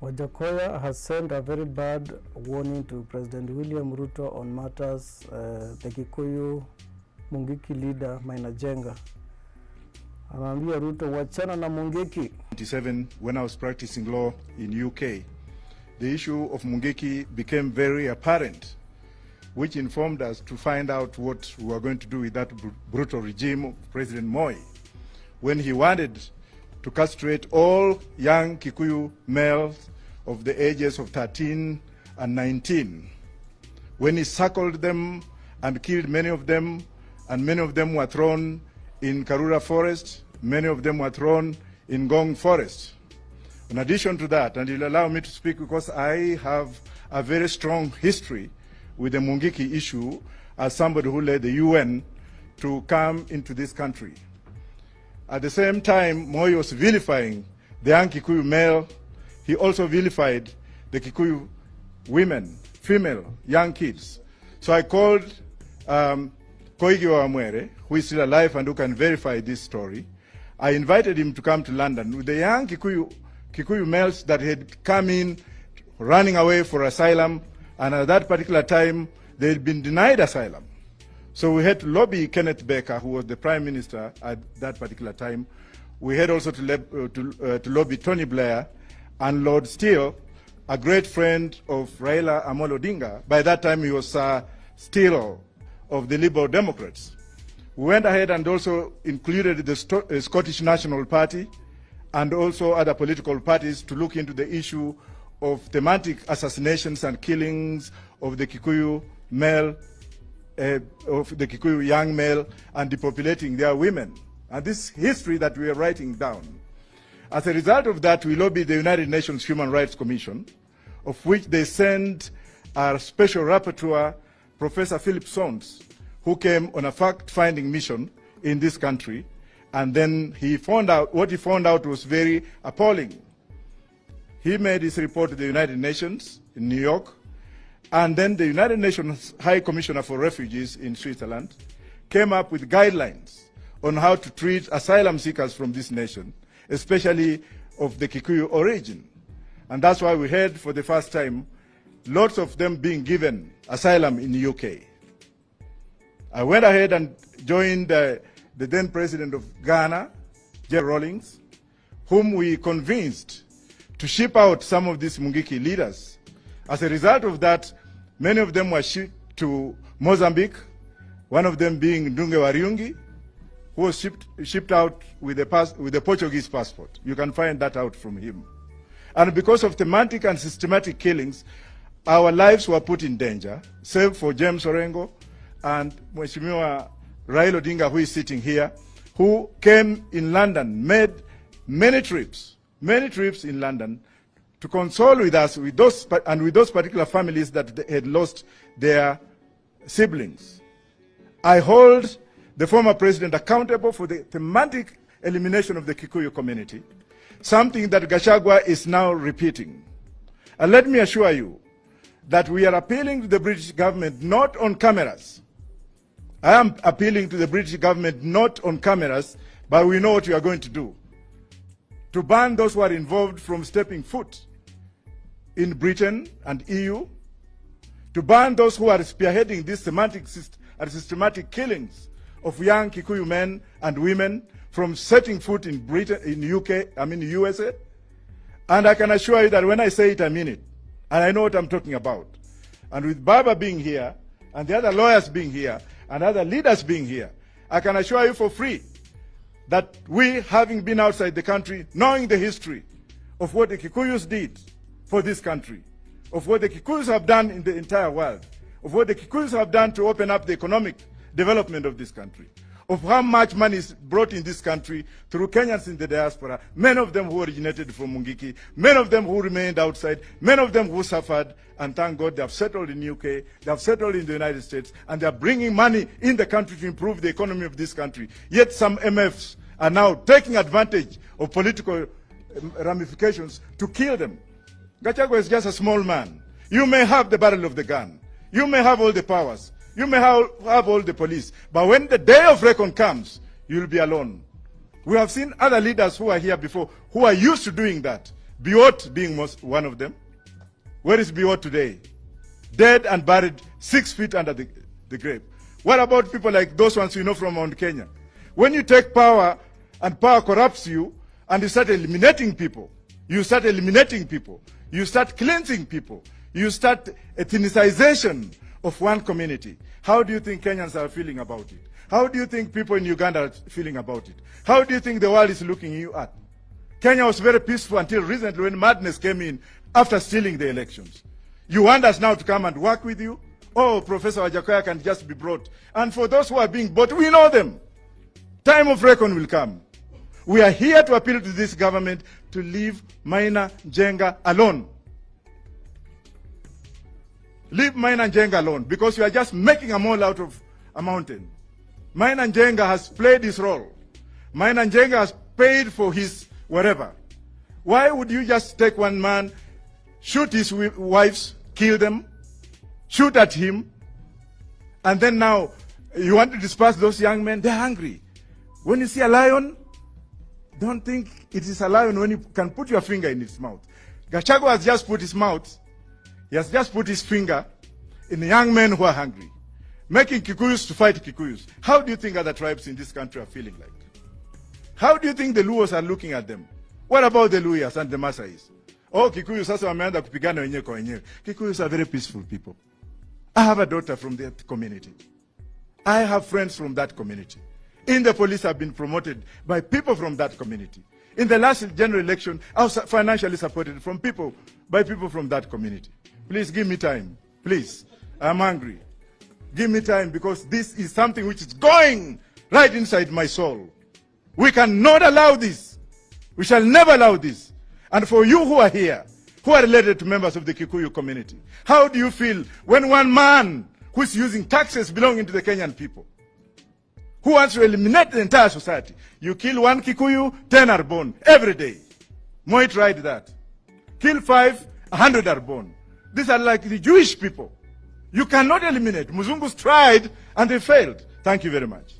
Wajackoyah has sent a very bad warning to President William Ruto on matters the Kikuyu Mungiki leader Maina Njenga. Anaambia Ruto wachana na Mungiki. 1997, when I was practicing law in UK, the issue of Mungiki became very apparent, which informed us to find out what we were going to do with that brutal regime of President Moi, when he wanted to castrate all young Kikuyu males of the ages of 13 and 19. When he circled them and killed many of them, and many of them were thrown in Karura Forest, many of them were thrown in Ngong Forest. In addition to that, and you'll allow me to speak because I have a very strong history with the Mungiki issue as somebody who led the UN to come into this country. At the same time, Moi was vilifying the young Kikuyu male. He also vilified the Kikuyu women, female, young kids. So I called Koigi Wamwere, who is still alive and who can verify this story. I invited him to come to London with the young Kikuyu males that had come in running away for asylum, and at that particular time, they had been denied asylum. So we had to lobby Kenneth Baker, who was the Prime Minister at that particular time. We had also to lobby Tony Blair and Lord Steele, a great friend of Raila Amolo Odinga. By that time, he was Steele of the Liberal Democrats. We went ahead and also included the Scottish National Party and also other political parties to look into the issue of thematic assassinations and killings of the Kikuyu male, of the Kikuyu young male, and depopulating their women. And this history that we are writing down. As a result of that, we lobbied the United Nations Human Rights Commission, of which they sent our special rapporteur, Professor Philip Sons, who came on a fact-finding mission in this country, and then he found out, what he found out was very appalling. He made his report to the United Nations in New York, and then the United Nations High Commissioner for Refugees in Switzerland came up with guidelines on how to treat asylum seekers from this nation, especially of the Kikuyu origin. And that's why we heard for the first time lots of them being given asylum in the UK. I went ahead and joined the then president of Ghana, Jerry Rawlings, whom we convinced to ship out some of these Mungiki leaders. As a result of that, many of them were shipped to Mozambique, one of them being Ndunge Wariungi, who was shipped out with a Portuguese passport. You can find that out from him. And because of thematic and systematic killings, our lives were put in danger, save for James Orengo and Mheshimiwa Raila Odinga, who is sitting here, who came in London, made many trips in London to console with us, with those particular families that had lost their siblings. I hold the former president accountable for the thematic elimination of the Kikuyu community, something that Gachagua is now repeating. And let me assure you that we are appealing to the British government not on cameras. I am appealing to the British government not on cameras, but we know what we are going to do. To ban those who are involved from stepping foot in Britain and EU, to ban those who are spearheading these thematic and systematic killings of young Kikuyu men and women from setting foot in Britain, in USA. And I can assure you that when I say it, I mean it. And I know what I'm talking about. And with Baba being here, and the other lawyers being here, and other leaders being here, I can assure you for free that we, having been outside the country, knowing the history of what the Kikuyus did for this country, of what the Kikuyus have done in the entire world, of what the Kikuyus have done to open up the economic development of this country, of how much money is brought in this country through Kenyans in the diaspora, many of them who originated from Mungiki, many of them who remained outside, many of them who suffered, and thank God they have settled in UK, they have settled in the United States, and they are bringing money in the country to improve the economy of this country. Yet some MFs are now taking advantage of political ramifications to kill them. Gachagua is just a small man. You may have the barrel of the gun. You may have all the powers. You may have all the police. But when the day of reckoning comes, you'll be alone. We have seen other leaders who are here before who are used to doing that. Biot being one of them. Where is Biot today? Dead and buried 6 feet under the grave. What about people like those ones you know from Mount Kenya? When you take power and power corrupts you and you start eliminating people, you start cleansing people, you start ethnicization of one community. How do you think Kenyans are feeling about it? How do you think people in Uganda are feeling about it? How do you think the world is looking you at? Kenya was very peaceful until recently when madness came in after stealing the elections. You want us now to come and work with you? Oh, Professor Wajackoyah can just be brought. And for those who are being bought, we know them. Time of reckoning will come. We are here to appeal to this government to leave Maina Njenga alone. Leave Maina Njenga alone, because you are just making a mole out of a mountain. Maina Njenga has played his role. Maina Njenga has paid for his whatever. Why would you just take one man, shoot his wives, kill them, shoot at him, and then now you want to disperse those young men? They're hungry. When you see a lion, don't think it is a lion when you can put your finger in its mouth. Gachagua has just put his mouth, he has just put his finger in the young men who are hungry, making Kikuyus to fight Kikuyus. How do you think other tribes in this country are feeling like? How do you think the Luos are looking at them? What about the Luyas and the Masais? Oh, Kikuyu sasa wameanza kupigana wenyewe kwa wenyewe. Kikuyus are very peaceful people. I have a daughter from that community. I have friends from that community. In the police, I've been promoted by people from that community. In the last general election, I was financially supported by people from that community. Please give me time. Please. I'm angry. Give me time, because this is something which is going right inside my soul. We cannot allow this. We shall never allow this. And for you who are here, who are related to members of the Kikuyu community, how do you feel when one man who is using taxes belonging to the Kenyan people, who wants to eliminate the entire society, you kill one Kikuyu, 10 are born every day. Moi tried that. Kill 5, 100 are born. These are like the Jewish people. You cannot eliminate. Muzungus tried and they failed. Thank you very much.